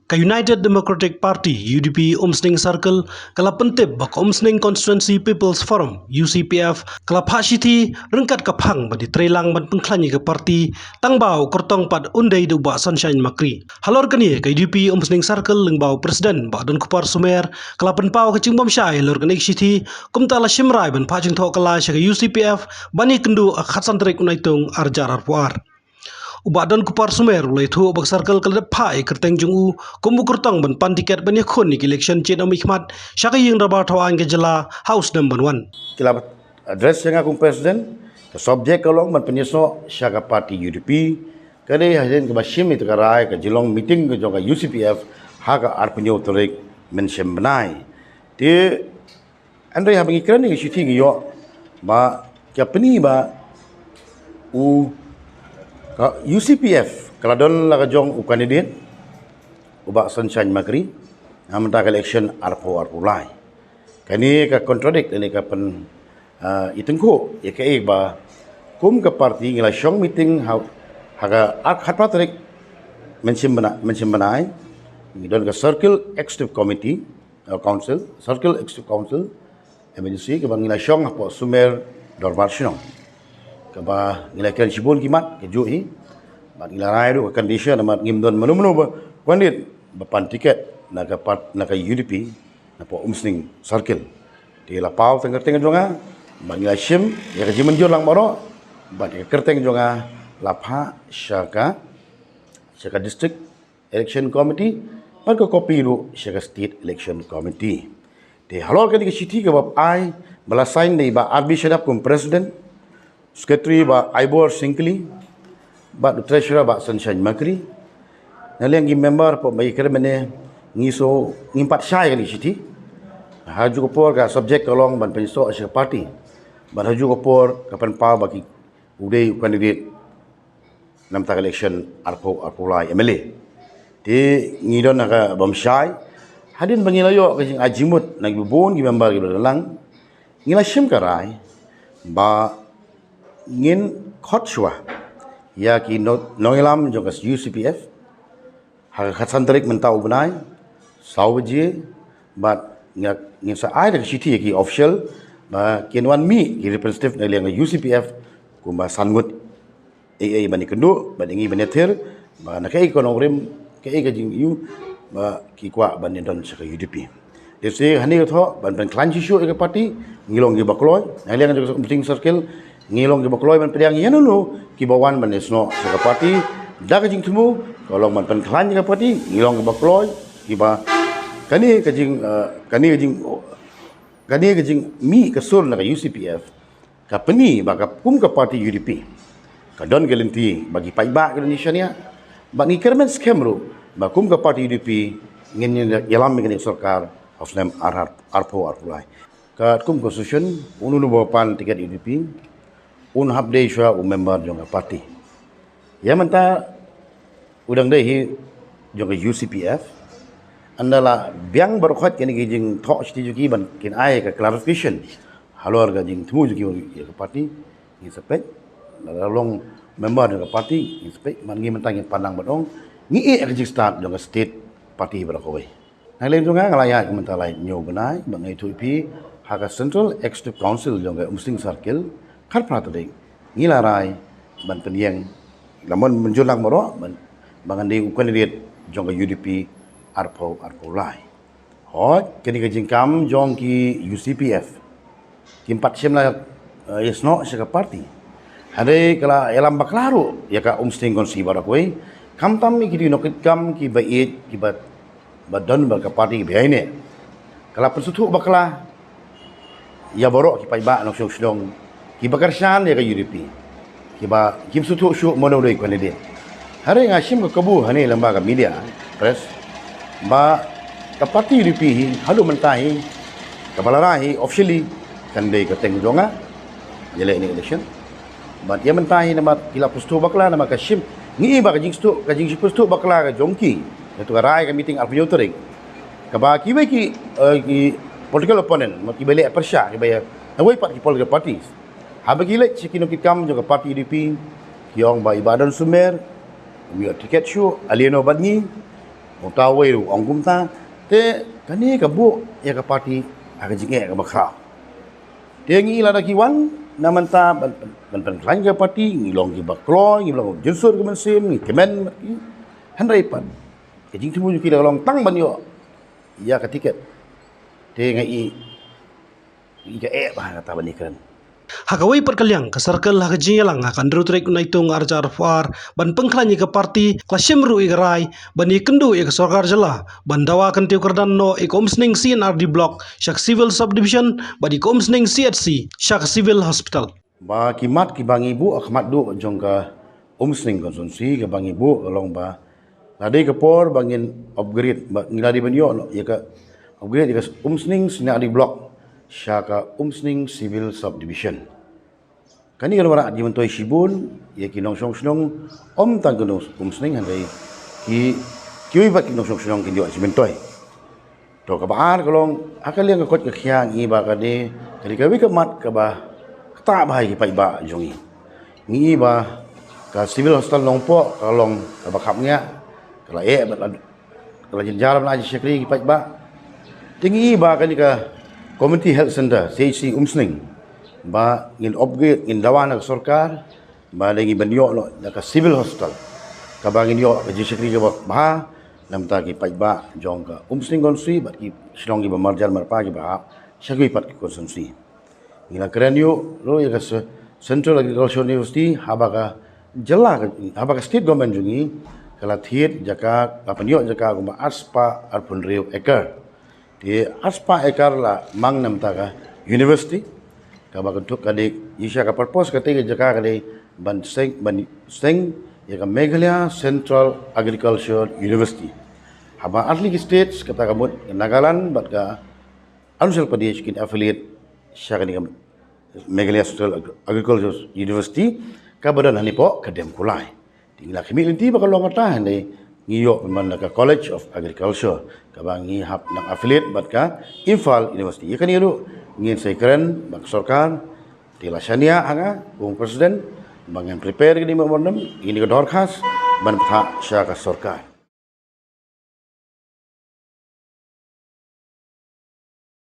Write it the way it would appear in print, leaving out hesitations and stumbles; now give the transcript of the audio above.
Ka United Democratic Party UDP Umsning Circle kala pentip bak Umsning Constituency People's Forum UCPF kala phashiti rengkat kaphang badi trelang ban pengklanyi ke parti tangbau kortong pad undai du ba Sunshine Makri. Halor kani ka UDP Umsning Circle lengbau presiden ba Don Kupar Sumer kala penpau ke cingbom syai lor kani siti kumta la shimrai ban phajing tho kala sya UCPF bani kendu khatsan trek unaitung arjar arpuar. Ubadon Kupar Sumer ulai thu bak circle kala phai kerteng jungu kumbu kurtang ban pan tiket ban yakhon ni election chen om ikhmat syaka ying rabar thawan ke jela house number 1 Kila address yang aku presiden ke subjek kalong ban penyeso syaka parti UDP kade hajen ke basim itu karai ke jilong meeting ke jong UCPF haga arpenyo torik mention benai ti andai ha pengikiran ni syuting yo ba ke peni ba u UCPF kalau don la jong u candidate ubak Sunshine Makri amta election arpo lai kani ka contradict ni ka pen itengko ya ke ba kum ke parti ngila syong meeting haga hat patrik mention benai ni don ka circle executive committee council circle executive council emergency ke bang ngila syong apa sumer dorbar syong kaba ngila kan sibol kimat ke jui mat ngila rai do condition mat ngimdon menu ba kandid bapan tiket naga UDP napa Umsning Circle di la pau tengah jonga mat ngila sim ya ke jimenjur lang maro bat ke kerteng jonga lapha syaka district election committee pat ko kopi ru syaka state election committee di halor kan ke city ke bab ai balasain dei ba RB Shadap kum president Secretary ba Ibor Singkli, ba Treasurer ba Sunshine Makri, naliang member po may keremene ngiso ngimpat syai kali siti. Haju kopor ka subjek kalong ban penso asya party. Ban haju kopor kapan pa bagi udai candidate nam tak election arpulai MLA. Ti ngidon ka bam syai hadin bangilayo ka sing ajimut nagbubon gi member gi dalang ngila sim karai ba ngin khotshwa ya ki noilam jogas UCPF ha khatsan tarik mentau benai sauji bat ngin sa ai dak city ki official ba kinwan mi ki representative na liang UCPF kumba sangut AA bani kendu bani ngi beneter ba na kai kono rem kai ka jing yu ba ki kwa bani don sa UDP dese hani tho ban klan shu ke parti ngilong gi bakloy na liang jogas meeting circle ngilong ke bakloy man pedang yan no ki bawan man esno sa parti da ka jing tumu kalau man pen klan ke parti ngilong ke bakloy ki ba kani ka jing mi ka sur na UCPF ka peni ba ka kum ka parti UDP ka don gelenti bagi paiba ke Indonesia ni ba ngi kermen scam ro ba kum ka parti UDP ngin yalam mi sarkar of name arpo arpulai ka kum constitution unu bapan tiket UDP un habde shwa member jong parti ya menta udang dei hi jong UCPF andala biang berkhat kini gijing thok sti juki ban kin ai ka clarification halor ga jing thumu juki ya parti ni sepet lalong member jong parti ni sepet man ngi mentang pandang badong ni register jong state parti berakoi nalem jong ngalaya menta lai nyo benai bangai thupi haka central executive council jong Umsning Circle khat prat dei ngilarai ban peniang lamon menjulang maro bangan dei candidate jong UDP arpo lai hot kini kajingkam jong ki UCPF kimpat semla isno sa parti hade kala elam baklaru ya ka Umsning konsi barakoi kamtam mi kidi nokit kam ki bait ki badan ba ka parti behaine kala pensutu bakla ya borok ki paiba nok syong ki bakarsan ya ka UDP ki ba kim sutu syu mono dei candidate hari ngasim ka kabu hani lembaga media press ba ka parti UDP hi halu mentahi ka balarahi officially kan dei ka teng jonga jele ini election ba ya mentahi nama kila pustu bakla nama kasim ngi ba ka jing pustu bakla ka jongki itu ka rai ka meeting arpunyo tering ka ba ki political opponent ma ki bele persya ki ba awai pat ki political parties habagile cikino kikam juga parti UDP kiong ba Ibadan Sumer mi tiket show alieno badngi ong tawe ru ong kumta te kani ka bu ya ka parti aga jinge ka bakha te ngi la da kiwan namanta ban klain ka parti ngi long ki baklo ngi long junsur ka mensim ngi kemen handai pan ke jing timu ki la long tang ban yo ya ka tiket te ngai i ka ba ta ban ikan Hakawai perkaliang ke circle hakajilang akan rutrek unaitung arjar far ban pengklanyi ke parti klasimru igrai ban ikendu ik sorkar jela ban dawa kan tiu kerdan no ik omsning CNRD block syak civil subdivision ban ik omsning CHC syak civil hospital. Ba kimat ki bang ibu akhmat du jong ka omsning konsumsi ke bang ibu long ba lade ke por bangin upgrade ba ngiladi banyo no ya ka upgrade ka omsning CNRD block syaka umsning civil subdivision. Kani kalau orang di mentoi Shibun, ya kinong song om tang kinong umsning handai ki bat kinong song kinyo si mentoi. To kabar kalau akal yang kot ke khiang i ba kade kali kawi ke mat ke ba ta bahai ki pai ba jongi. Ngi ba ka civil hostel longpo kalong ka bakapnya kalau kalau jalan aja sekali ki pai ba. Tinggi ba kani ka Community Health Center, CHC Umsning, ba ngin upgrade ngin dawan ng sarkar, ba lagi banyo no naka civil hospital. Kabangin yo ka jisikri ka ba nam ta ki pai ba jong ka Umsning konsui ba ki silong ki ba marjan marpa ki ba syagui pat ki konsumsi. Ngila keren yo lo ya ka Central Agricultural University haba ka jela haba ka state government jungi kala thiet jaka kapanyo jaka ko ba aspa arpun riu ekar. Di aspa ekar la mang nam taka university ka ba kentuk kade isya ka purpose kate jaka kade ban seng ya ka Meghalaya Central Agricultural University haba atli states kata kamut Nagaland bat ka Arunachal Pradesh kin affiliate sya ka Meghalaya Central Agricultural University ka badan hanipo kadem kulai tinggal kimi linti ba kalong ata hande ngiyo man ka College of Agriculture kabangi hap nak affiliate bat ka Imphal University ya kan iru ngin sai keren bak sarkar tilasania anga ung presiden bangan prepare ni memorandum ini ka dorkhas ban pha sya ka sarkar